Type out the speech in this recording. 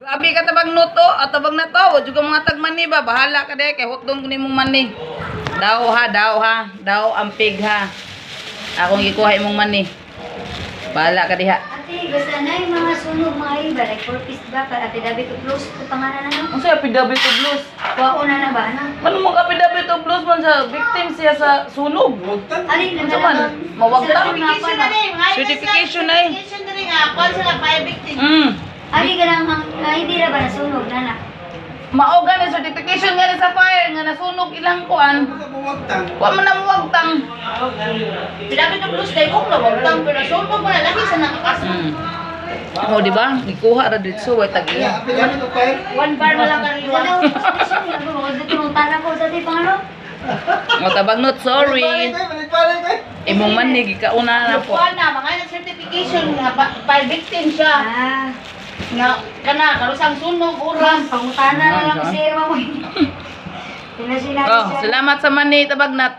Grabe ka tabang nuto at tabang na to. Wad juga mga tagmani ba. Bahala ka de kay hotdog ni mong mani. Daw ha. Daw ampig ha. Akong ikuha imong mani. Bahala ka diha. Ate, basta na yung mga sunog mga iba, like 4 piece ba, para David to Blues, ito pangalan na no? Ang sa affidavit of blues. Kuha na ba, ano? Ano mong affidavit of blues man sa victim siya sa sunog? Alin na Ano man? Mawagtang. Certification na rin. Certification na eh. Certification na rin nga. Kung sila pa victim. Ali ka lang, hindi na ba nasunog, nana? Mao gani certification gani sa fire nga nasunog ilang kuan. Wa man na muwagtang. Pinapit ng blues day kung nawagtang. Pero sunog mo na lagi sa nakakas. Oh, di ba? Ikuha ra dito way tagiya. 1 bar mo lang kanina. Wala ko, tinutala ko sa di pangalo. O tabang not sorry. Imong man ni gikauna na po. Kuha na, mga certification nga pa victim siya. Ah, Nga, kana, karusang sunog, uras. pangutana na lang si Irma mo. Pinasinabi Oh, siya. salamat sa mani tabagnat.